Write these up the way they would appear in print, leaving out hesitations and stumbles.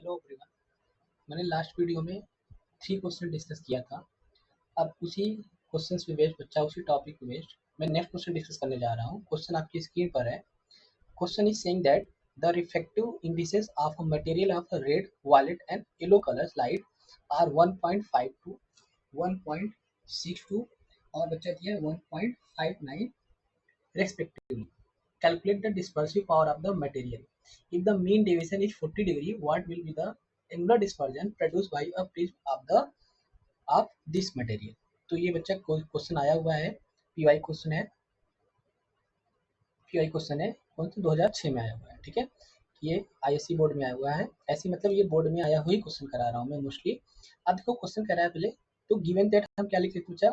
Hello everyone. मैंने last video में 3 question discuss किया था। अब उसी क्वेश्चंस पे बेस्ड बच्चा उसी टॉपिक पे बेस्ड मैं नेक्स्ट क्वेश्चन डिस्कस करने जा रहा हूँ। क्वेश्चन आपकी स्क्रीन पर है। Question is saying that the reflective indices of a material of red violet and yellow colours light are 1.52 1.62 और बच्चा दिया 1.59 respectively. Calculate the dispersive power of the material. If the mean deviation is 40 degree, what will be the angular dispersion produced by a prism of this material? तो ये बच्चा question आया हुआ है, PY question है। पीवाई क्वेश्चन है कौन सा 2006 में आया हुआ है। ठीक है, ये आईएससी बोर्ड में आया हुआ है। ऐसे मतलब ये बोर्ड में आया हुआ ही क्वेश्चन करा रहा हूँ मैं मोस्टली। अब देखो क्वेश्चन कह रहा है पहले तो गिवन दैट हम क्या लिख लेते बच्चा,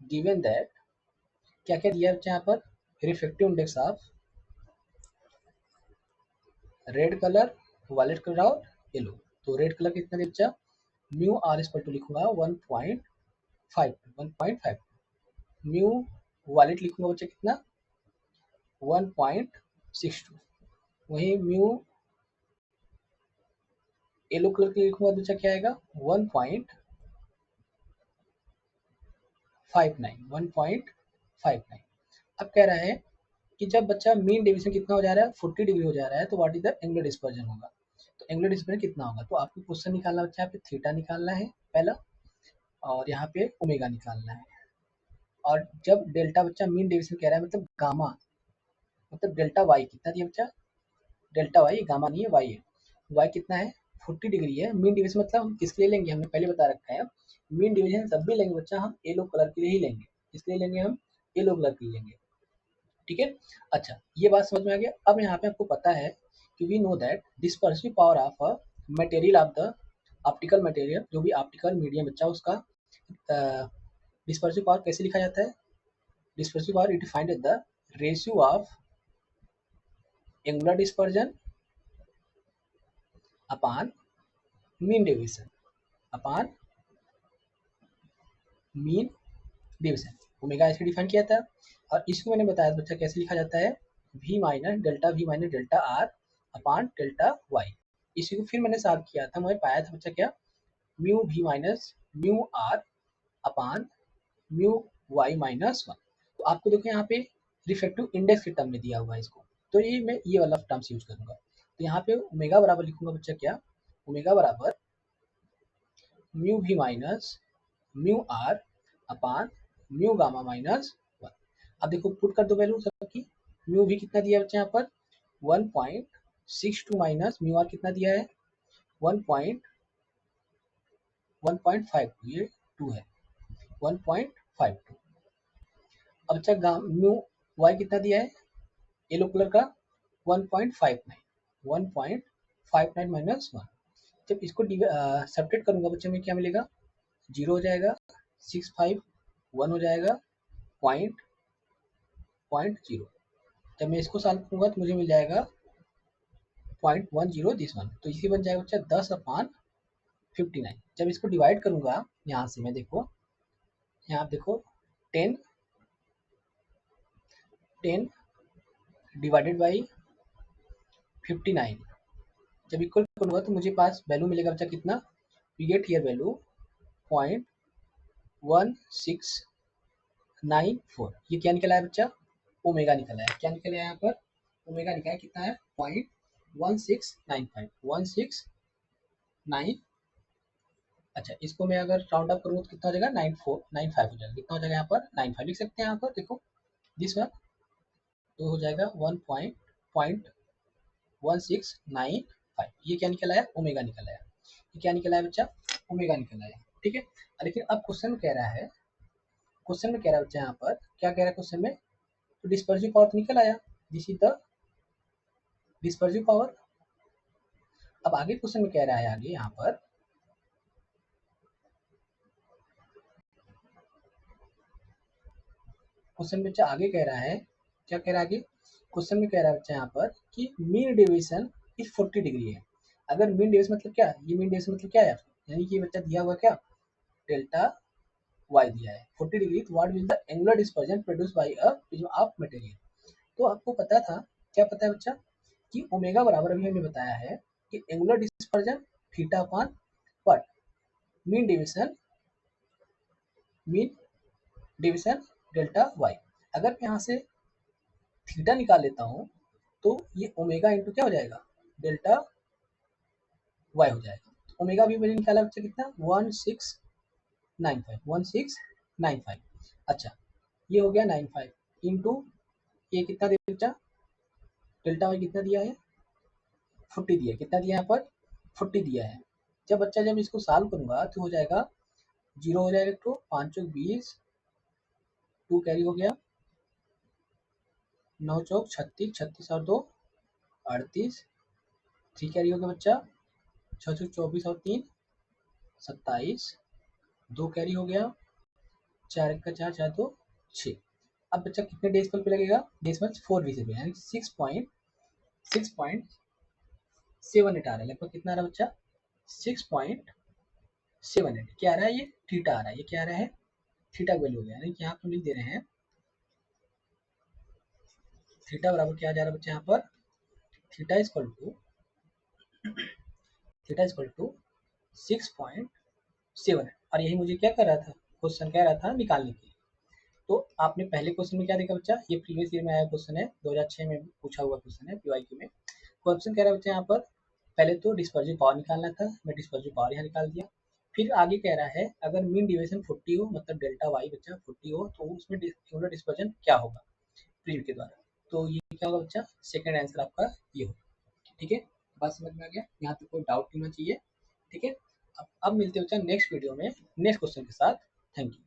गिवन दैट क्या क्या दिया बच्चा यहाँ पर, reflective index of red colour, violet colour और येलो। तो रेड कलर कितना है बच्चा, म्यू आर इस पर टू लिखूंगा 1.5 म्यू वायलेट लिखूंगा बच्चा कितना 1.62। वही म्यू येलो कलर के लिए लिखूंगा बच्चा क्या आएगा 1.59। अब कह रहा है कि जब बच्चा मीन डेविएशन कितना हो जा रहा है 40 डिग्री हो जा रहा है तो what is the angular dispersion होगा। तो एंगुलर डिस्पर्जन कितना होगा, तो आपको क्वेश्चन निकालना बच्चा यहाँ पे थीटा निकालना है पहला, और यहाँ पे ओमेगा निकालना है। और जब डेल्टा बच्चा मीन डेविएशन कह रहा है मतलब गामा, मतलब डेल्टा वाई कितना दिया बच्चा, डेल्टा वाई, गामा नहीं है वाई है। वाई कितना है 40 डिग्री है। मीन डिवीजन मतलब हम किसके लिए लेंगे, हमने पहले बता रखा है। मीन डिवीजन तब भी लेंगे बच्चा हम येलो कलर के लिए ही लेंगे। किसके लिए लेंगे, हम येलो कलर के लिए लेंगे। ठीक है, अच्छा ये बात समझ में आ गया। अब यहाँ पे आपको पता है कि we know that dispersive power of a material of the optical material, जो भी ऑप्टिकल मीडियम बच्चा उसका डिस्पर्सिव पावर कैसे लिखा जाता है। Dispersive power it defined as the ratio of angular dispersion upon mean deviation, upon mean deviation. Omega ऐसे define किया था। और इसको मैंने बताया बच्चा कैसे लिखा जाता है, v minus delta r upon delta y. इसी को फिर मैंने सॉल्व किया था, मैं पाया था बच्चा क्या, mu v minus mu r upon mu y minus 1। तो आपको देखो यहाँ पे रिफ्लेक्टिव इंडेक्स के टर्म में दिया हुआ है इसको, तो ये मैं ये वाला टर्म्स यूज करूंगा। तो यहाँ पे ओमेगा बराबर लिखूंगा बच्चा क्या, ओमेगा बराबर mu v minus mu r upon mu gamma minus 1। अब देखो पुट कर दो वैल्यू सबकी। म्यू भी कितना दिया है बच्चा यहाँ पर 1.62 माइनस म्यू आर कितना दिया है 1.52, ये 2 है 1.52। अब बच्चा म्यू वाई कितना दिया है येलो कलर का 1.59 माइनस 1। जब इसको सब्ट्रैक्ट करूंगा बच्चे में क्या मिलेगा, 0 हो जाएगा, 65 1 हो जाएगा, पॉइंट 0। जब मैं इसको सॉल्व करूंगा तो मुझे मिल जाएगा 0.10 दिस वन। तो इसी बन जाएगा बच्चा 10/59। जब इसको डिवाइड करूंगा यहाँ से मैं देखो, यहाँ आप देखो 10 डिवाइडेड बाई 59, जब इक्वल करूंगा तो मुझे पास वैल्यू मिलेगा बच्चा कितना, वी गेट हियर वैल्यू 0.1694। ये क्या निकला है बच्चा, ओमेगा निकला है। क्या निकला है यहाँ पर, ओमेगा निकला है कितना है 0.1695। अच्छा इसको मैं अगर राउंड अप करूँ तो कितना हो जाएगा 9495 हो जाएगा। कितना हो जाएगा यहाँ पर 95 लिख सकते हैं यहाँ पर देखो दिस वन, तो हो जाएगा 1.1695। ये क्या निकला है, ओमेगा निकला है। ये क्या निकला है बच्चा, ओमेगा निकला है। ठीक है, लेकिन अब क्वेश्चन कह रहा है, क्वेश्चन में कह रहा है बच्चा यहाँ पर क्या कह रहा है क्वेश्चन में, तो डिस्पर्सिव पावर तो निकल आया, this is the dispersive power. अब आगे क्वेश्चन में कह रहा है, आगे यहाँ पर क्वेश्चन बच्चा आगे कह रहा है, क्या कह रहा है आगे क्वेश्चन में कह रहा है बच्चा यहाँ पर कि मीन डेविएशन इज 40 डिग्री है। अगर मीन डेविएशन मतलब क्या, ये मीन डेविएशन मतलब क्या है, यानी कि बच्चा दिया हुआ क्या डेल्टा वाई दिया है 40 डिग्री, तो what will the angular dispersion produce by a prism of material. तो आपको पता था, क्या पता है बच्चा कि ओमेगा बराबर अभी हमने बताया है कि angular dispersion theta upon what, mean division delta y. अगर मैं यहाँ से थीटा निकाल लेता हूँ तो ये ओमेगा इंटू क्या हो जाएगा, डेल्टा वाई हो जाएगा। तो ओमेगा भी मैंने निकाला बच्चा कितना, 1695। अच्छा, ये हो गया 95 इंटू ये कितना दे बच्चा, डेल्टा वाई कितना दिया है, 40 दिया है। कितना दिया है यहाँ पर, 40 दिया है। जब बच्चा जब इसको सॉल्व करूंगा तो हो जाएगा 0 हो जाएगा, तो 5 चौक 20, 2 कैरी हो गया, 9 चौक 36, 36 और 2 38, 3 कैरी हो गया बच्चा, 6 चौक 24 और 3 27, 2 कैरी हो गया, 4 1 का 4, 4 2 6। अब बच्चा कितने डेसिमल पे लगेगा, डेसिमल 4 डिजिट पे, यानी 6.78 आ रहा है लगभग। कितना आ रहा है बच्चा, 6.78। क्या आ रहा है, ये थीटा आ रहा है। ये क्या आ रहा है, थीटा वैल्यू हो गया। यानी कि यहाँ पर लिख दे रहे हैं थीटा बराबर क्या जा रहा है बच्चा, यहाँ पर थीटा इज इक्वल टू 6.7। और यही मुझे क्या कर रहा था, क्वेश्चन कह रहा था निकालने के लिए। तो आपने पहले क्वेश्चन में क्या देखा बच्चा, ये प्रीवियस ईयर में आया क्वेश्चन है, 2006 में पूछा हुआ क्वेश्चन है पीवाईक्यू में। क्वेश्चन कह रहा है बच्चा यहाँ पर पहले तो डिस्पर्सिव पावर निकालना था, मैं डिस्पर्सिव पावर यहाँ निकाल दिया। फिर आगे कह रहा है अगर मीन डिविएशन 40 हो, मतलब डेल्टा वाई बच्चा 40 हो, तो उसमें एंगुलर डिस्पर्जन क्या होगा प्रिंट के द्वारा। तो ये क्या होगा बच्चा, सेकंड आंसर आपका ये होगा। ठीक है, बात समझ में आ गया, यहाँ तक कोई डाउट नहीं होना चाहिए। ठीक है, अब मिलते हैं बच्चा नेक्स्ट वीडियो में नेक्स्ट क्वेश्चन के साथ। Thank you.